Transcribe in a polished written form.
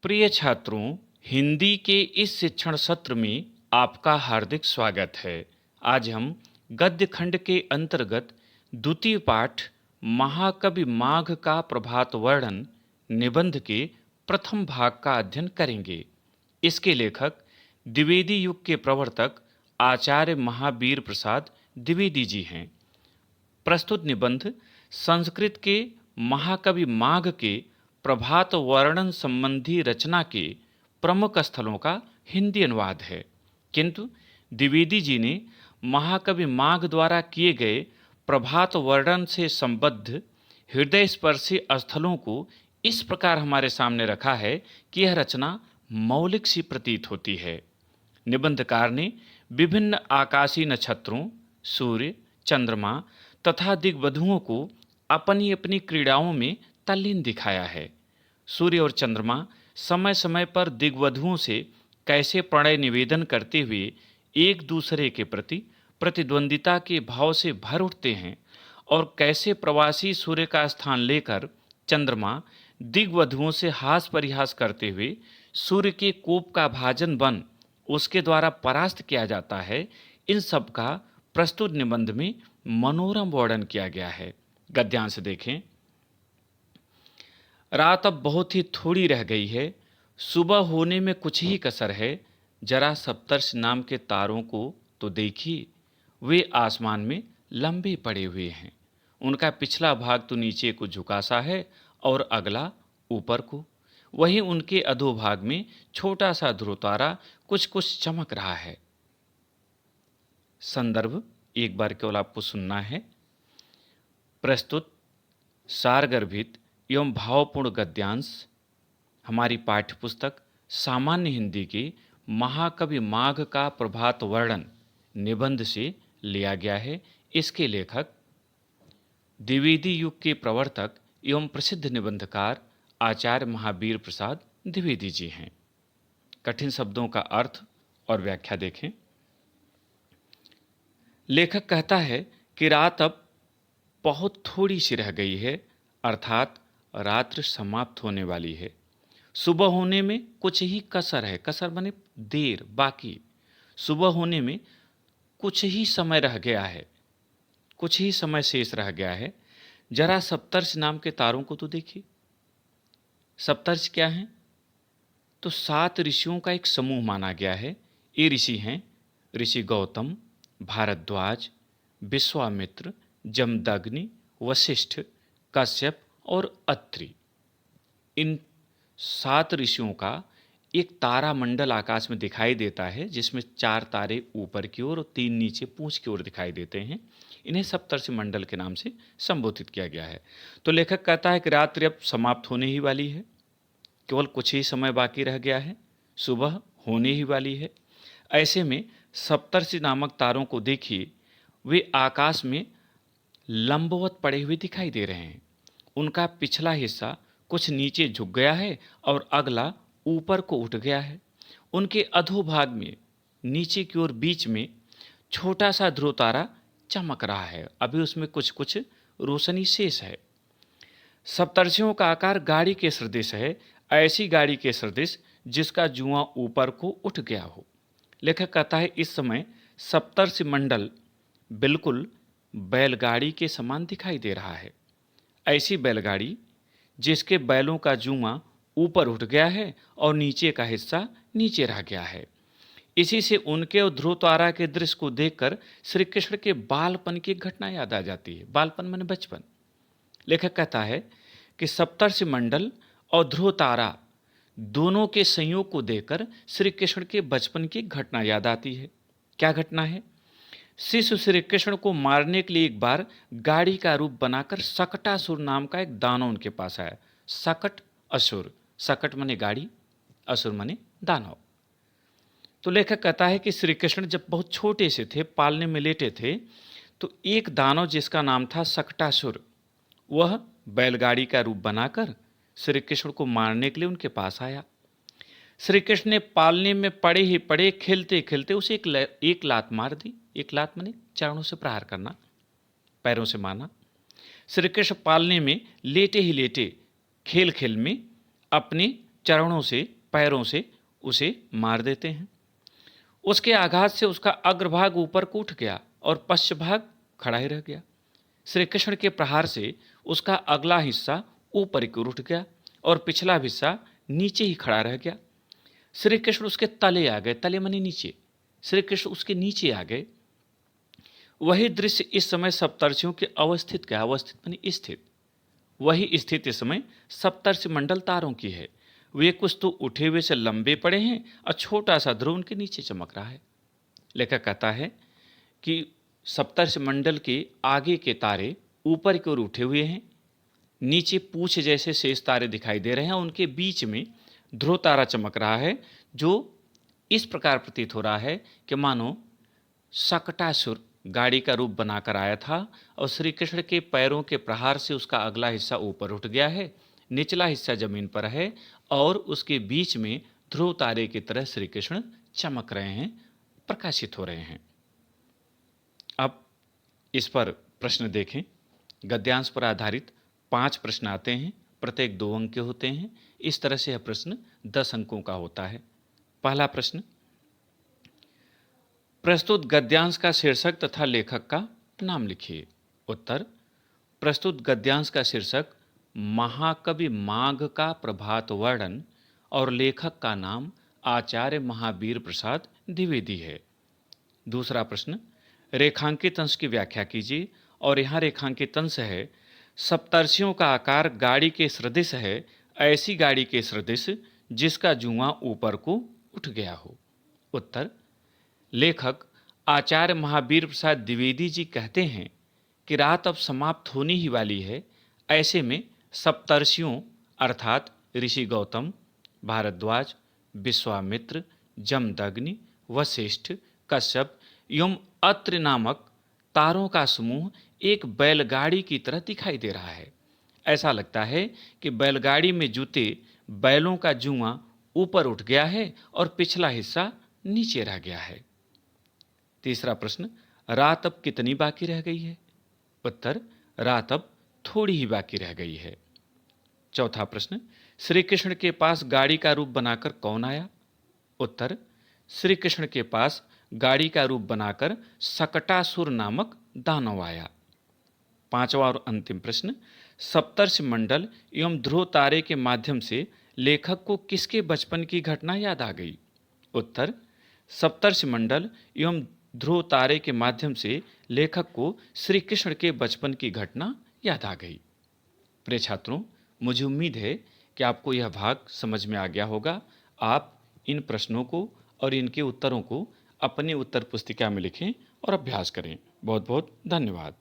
प्रिय छात्रों, हिंदी के इस शिक्षण सत्र में आपका हार्दिक स्वागत है। आज हम गद्य खंड के अंतर्गत द्वितीय पाठ महाकवि माघ का प्रभात वर्णन निबंध के प्रथम भाग का अध्ययन करेंगे। इसके लेखक द्विवेदी युग के प्रवर्तक आचार्य महावीर प्रसाद द्विवेदी जी हैं। प्रस्तुत निबंध संस्कृत के महाकवि माघ के प्रभात वर्णन संबंधी रचना के प्रमुख स्थलों का हिंदी अनुवाद है, किंतु द्विवेदी जी ने महाकवि माघ द्वारा किए गए प्रभात वर्णन से संबद्ध हृदय स्पर्शी स्थलों को इस प्रकार हमारे सामने रखा है कि यह रचना मौलिक सी प्रतीत होती है। निबंधकार ने विभिन्न आकाशीय नक्षत्रों, सूर्य, चंद्रमा तथा दिग्वधुओं को अपनी अपनी क्रीड़ाओं में तल्लीन दिखाया है। सूर्य और चंद्रमा समय समय पर दिग्वधुओं से कैसे प्रणय निवेदन करते हुए एक दूसरे के प्रति प्रतिद्वंदिता के भाव से भर उठते हैं और कैसे प्रवासी सूर्य का स्थान लेकर चंद्रमा दिग्वधुओं से हास परिहास करते हुए सूर्य के कोप का भाजन बन उसके द्वारा परास्त किया जाता है। इन सब का प्रस्तुत निबंध में मनोरम वर्णन किया गया है। गद्यांश देखें। रात अब बहुत ही थोड़ी रह गई है, सुबह होने में कुछ ही कसर है। जरा सप्तर्षि नाम के तारों को तो देखिए, वे आसमान में लंबे पड़े हुए हैं। उनका पिछला भाग तो नीचे को झुका सा है और अगला ऊपर को। वहीं उनके अधोभाग में छोटा सा ध्रुव तारा कुछ कुछ चमक रहा है। संदर्भ एक बार केवल आपको सुनना है। प्रस्तुत सारगर्भित एवं भावपूर्ण गद्यांश हमारी पाठ्यपुस्तक सामान्य हिंदी के महाकवि माघ का प्रभात वर्णन निबंध से लिया गया है। इसके लेखक द्विवेदी युग के प्रवर्तक एवं प्रसिद्ध निबंधकार आचार्य महावीर प्रसाद द्विवेदी जी हैं। कठिन शब्दों का अर्थ और व्याख्या देखें। लेखक कहता है कि रात अब बहुत थोड़ी सी रह गई है, अर्थात रात्र समाप्त होने वाली है। सुबह होने में कुछ ही कसर है, कसर माने देर, बाकी। सुबह होने में कुछ ही समय रह गया है, कुछ ही समय शेष रह गया है। जरा सप्तर्षि नाम के तारों को तो देखिए। सप्तर्षि क्या है? तो 7 ऋषियों का एक समूह माना गया है। ये ऋषि हैं ऋषि गौतम, भारद्वाज, विश्वामित्र, जमदग्नि, वशिष्ठ, कश्यप और अत्रि। इन 7 ऋषियों का एक तारा मंडल आकाश में दिखाई देता है, जिसमें 4 तारे ऊपर की ओर और 3 नीचे पूंछ की ओर दिखाई देते हैं। इन्हें सप्तर्षि मंडल के नाम से संबोधित किया गया है। तो लेखक कहता है कि रात्रि अब समाप्त होने ही वाली है, केवल कुछ ही समय बाकी रह गया है, सुबह होने ही वाली है। ऐसे में सप्तर्षि नामक तारों को देखिए, वे आकाश में लंबवत पड़े हुए दिखाई दे रहे हैं। उनका पिछला हिस्सा कुछ नीचे झुक गया है और अगला ऊपर को उठ गया है। उनके अधोभाग में नीचे की ओर बीच में छोटा सा ध्रुव तारा चमक रहा है, अभी उसमें कुछ कुछ रोशनी शेष है। सप्तर्षियों का आकार गाड़ी के सदृश है, ऐसी गाड़ी के सदृश जिसका जुआं ऊपर को उठ गया हो। लेखक कहता है इस समय सप्तर्षि मंडल बिल्कुल बैलगाड़ी के समान दिखाई दे रहा है। ऐसी बैलगाड़ी जिसके बैलों का जुआं ऊपर उठ गया है और नीचे का हिस्सा नीचे रह गया है। इसी से उनके और ध्रुव तारा के दृश्य को देखकर श्री कृष्ण के बालपन की घटना याद आ जाती है। बालपन माने बचपन। लेखक कहता है कि सप्तर्षि मंडल और ध्रुव तारा दोनों के संयोग को देखकर श्री कृष्ण के बचपन की घटना याद आती है। क्या घटना है? शिशु श्री कृष्ण को मारने के लिए एक बार गाड़ी का रूप बनाकर सकटासुर नाम का एक दानव उनके पास आया। सकट असुर, सकट माने गाड़ी, असुर माने दानव। तो लेखक कहता है कि श्री कृष्ण जब बहुत छोटे से थे, पालने में लेटे थे, तो एक दानव जिसका नाम था सकटासुर, वह बैलगाड़ी का रूप बनाकर श्री कृष्ण को मारने के लिए उनके पास आया। श्री कृष्ण ने पालने में पड़े ही पड़े, खेलते खेलते उसे एक लात मार दी। एक लात माने चरणों से प्रहार करना, पैरों से मारना। श्री कृष्ण पालने में लेटे ही लेटे खेल खेल में अपने चरणों से, पैरों से उसे मार देते हैं। उसके आघात से उसका अग्रभाग ऊपर को उठ गया और पश्च भाग खड़ा ही रह गया। श्री कृष्ण के प्रहार से उसका अगला हिस्सा ऊपर की ओर उठ गया और पिछला हिस्सा नीचे ही खड़ा रह गया। श्री कृष्ण उसके तले आ गए, तले माने नीचे, श्री कृष्ण उसके नीचे आ गए। वही दृश्य इस समय सप्तर्षियों के अवस्थित, क्या अवस्थित माने स्थित, वही स्थिति इस समय सप्तर्षि मंडल तारों की है। वे कुछ तो उठे हुए से लंबे पड़े हैं और छोटा सा ध्रुव उनके नीचे चमक रहा है। लेखक कहता है कि सप्तर्षि मंडल के आगे के तारे ऊपर की ओर उठे हुए हैं, नीचे पूछ जैसे शेष तारे दिखाई दे रहे हैं, उनके बीच में ध्रुव तारा चमक रहा है, जो इस प्रकार प्रतीत हो रहा है कि मानो शकटासुर गाड़ी का रूप बनाकर आया था और श्री कृष्ण के पैरों के प्रहार से उसका अगला हिस्सा ऊपर उठ गया है, निचला हिस्सा जमीन पर है और उसके बीच में ध्रुव तारे की तरह श्री कृष्ण चमक रहे हैं, प्रकाशित हो रहे हैं। अब इस पर प्रश्न देखें। गद्यांश पर आधारित 5 प्रश्न आते हैं, प्रत्येक 2 अंक के होते हैं। इस तरह से यह प्रश्न 10 अंकों का होता है। पहला प्रश्न, प्रस्तुत गद्यांश का शीर्षक तथा लेखक का नाम लिखिए। उत्तर, प्रस्तुत गद्यांश का शीर्षक महाकवि माघ का प्रभात वर्णन और लेखक का नाम आचार्य महावीर प्रसाद द्विवेदी है। दूसरा प्रश्न, रेखांकित अंश की व्याख्या कीजिए और यहाँ रेखांकित अंश है, सप्तर्षियों का आकार गाड़ी के सदृश है, ऐसी गाड़ी के सदृश जिसका जुआ ऊपर को उठ गया हो। उत्तर, लेखक आचार्य महावीर प्रसाद द्विवेदी जी कहते हैं कि रात अब समाप्त होने ही वाली है, ऐसे में सप्तर्षियों अर्थात ऋषि गौतम, भारद्वाज, विश्वामित्र, जमदग्नि, वशिष्ठ, कश्यप एवं अत्रि नामक तारों का समूह एक बैलगाड़ी की तरह दिखाई दे रहा है। ऐसा लगता है कि बैलगाड़ी में जुते बैलों का जुआ ऊपर उठ गया है और पिछला हिस्सा नीचे रह गया है। तीसरा प्रश्न, रात अब कितनी बाकी रह गई है? उत्तर, रात अब थोड़ी ही बाकी रह गई है। चौथा प्रश्न, श्री कृष्ण के पास गाड़ी का रूप बनाकर कौन आया? उत्तर, श्री कृष्ण के पास गाड़ी का रूप बनाकर शकटासुर नामक दानव आया। पांचवा और अंतिम प्रश्न, सप्तर्षि मंडल एवं ध्रुव तारे के माध्यम से लेखक को किसके बचपन की घटना याद आ गई? उत्तर, सप्तर्षि मंडल एवं ध्रुव तारे के माध्यम से लेखक को श्री कृष्ण के बचपन की घटना याद आ गई। प्रिय छात्रों, मुझे उम्मीद है कि आपको यह भाग समझ में आ गया होगा। आप इन प्रश्नों को और इनके उत्तरों को अपनी उत्तर पुस्तिका में लिखें और अभ्यास करें। बहुत बहुत धन्यवाद।